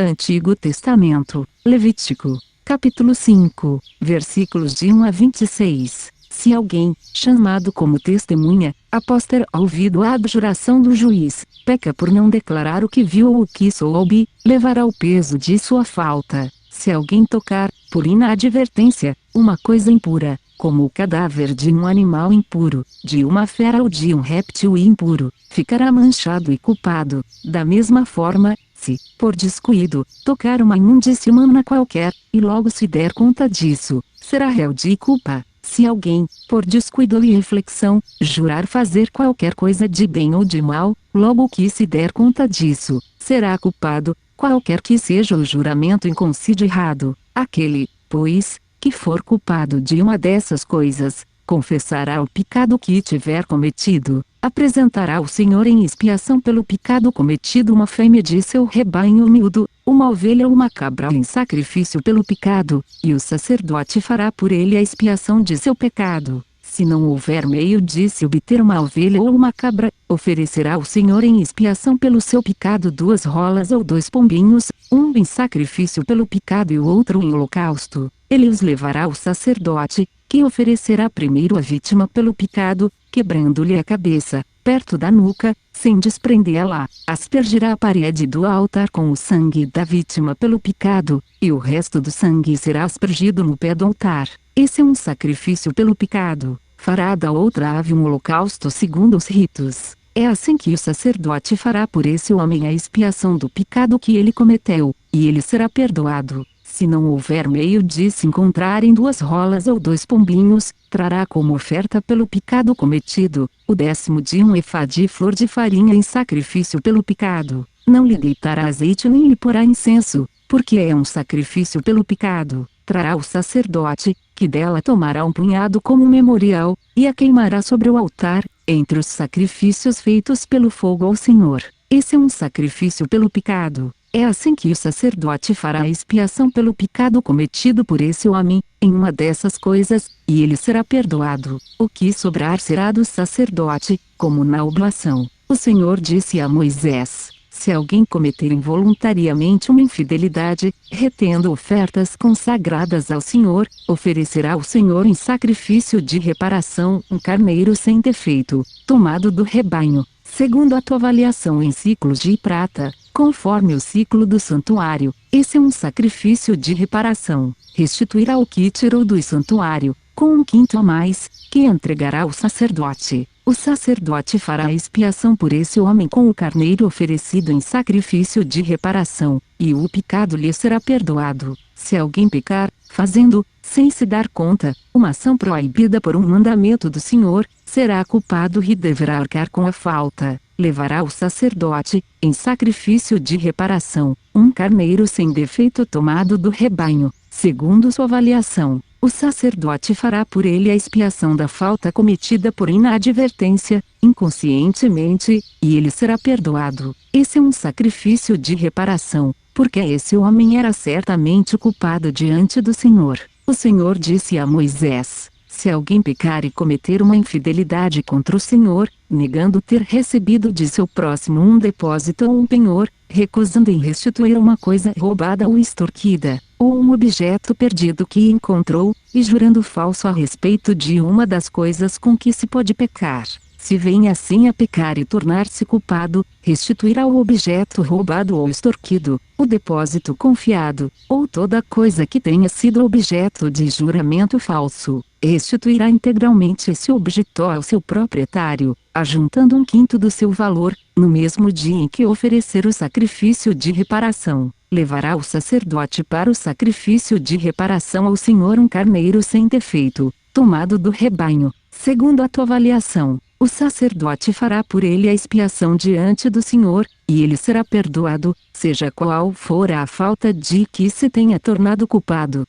Antigo Testamento, Levítico, capítulo 5, versículos de 1 a 26. Se alguém, chamado como testemunha, após ter ouvido a abjuração do juiz, peca por não declarar o que viu ou o que soube, levará o peso de sua falta. Se alguém tocar, por inadvertência, uma coisa impura, como o cadáver de um animal impuro, de uma fera ou de um réptil impuro, ficará manchado e culpado. Da mesma forma, se, por descuido, tocar uma imundície humana qualquer, e logo se der conta disso, será réu de culpa. Se alguém, por descuido e reflexão, jurar fazer qualquer coisa de bem ou de mal, logo que se der conta disso, será culpado, qualquer que seja o juramento inconsiderado. Aquele, pois, que for culpado de uma dessas coisas, confessará o pecado que tiver cometido, apresentará ao Senhor em expiação pelo pecado cometido uma fêmea de seu rebanho miúdo, uma ovelha ou uma cabra em sacrifício pelo pecado, e o sacerdote fará por ele a expiação de seu pecado. Se não houver meio de se obter uma ovelha ou uma cabra, oferecerá ao Senhor em expiação pelo seu pecado 2 rolas ou 2 pombinhos, um em sacrifício pelo pecado e o outro em holocausto. Ele os levará ao sacerdote, que oferecerá primeiro a vítima pelo pecado, quebrando-lhe a cabeça, perto da nuca, sem desprendê-la, aspergirá a parede do altar com o sangue da vítima pelo pecado, e o resto do sangue será aspergido no pé do altar. Esse é um sacrifício pelo pecado. Fará da outra ave um holocausto segundo os ritos. É assim que o sacerdote fará por esse homem a expiação do pecado que ele cometeu, e ele será perdoado. Se não houver meio de se encontrarem 2 rolas ou 2 pombinhos, trará como oferta pelo pecado cometido, o 10º de um efá de flor de farinha em sacrifício pelo pecado. Não lhe deitará azeite nem lhe porá incenso, porque é um sacrifício pelo pecado. Trará o sacerdote, que dela tomará um punhado como memorial, e a queimará sobre o altar, entre os sacrifícios feitos pelo fogo ao Senhor. Esse é um sacrifício pelo pecado. É assim que o sacerdote fará a expiação pelo pecado cometido por esse homem, em uma dessas coisas, e ele será perdoado. O que sobrar será do sacerdote, como na oblação. O Senhor disse a Moisés: se alguém cometer involuntariamente uma infidelidade, retendo ofertas consagradas ao Senhor, oferecerá ao Senhor em sacrifício de reparação um carneiro sem defeito, tomado do rebanho, segundo a tua avaliação em ciclos de prata, conforme o ciclo do santuário. Esse é um sacrifício de reparação. Restituirá o que tirou do santuário, com 1/5 a mais, que entregará ao sacerdote. O sacerdote fará a expiação por esse homem com o carneiro oferecido em sacrifício de reparação, e o pecado lhe será perdoado. Se alguém pecar, fazendo, sem se dar conta, uma ação proibida por um mandamento do Senhor, será culpado e deverá arcar com a falta. Levará o sacerdote, em sacrifício de reparação, um carneiro sem defeito tomado do rebanho, segundo sua avaliação. O sacerdote fará por ele a expiação da falta cometida por inadvertência, inconscientemente, e ele será perdoado. Esse é um sacrifício de reparação, porque esse homem era certamente culpado diante do Senhor. O Senhor disse a Moisés: se alguém pecar e cometer uma infidelidade contra o Senhor, negando ter recebido de seu próximo um depósito ou um penhor, recusando em restituir uma coisa roubada ou extorquida, ou um objeto perdido que encontrou, e jurando falso a respeito de uma das coisas com que se pode pecar, se vem assim a pecar e tornar-se culpado, restituirá o objeto roubado ou extorquido, o depósito confiado, ou toda coisa que tenha sido objeto de juramento falso. Restituirá integralmente esse objeto ao seu proprietário, ajuntando 1/5 do seu valor, no mesmo dia em que oferecer o sacrifício de reparação. Levará o sacerdote para o sacrifício de reparação ao Senhor um carneiro sem defeito, tomado do rebanho, segundo a tua avaliação. O sacerdote fará por ele a expiação diante do Senhor, e ele será perdoado, seja qual for a falta de que se tenha tornado culpado.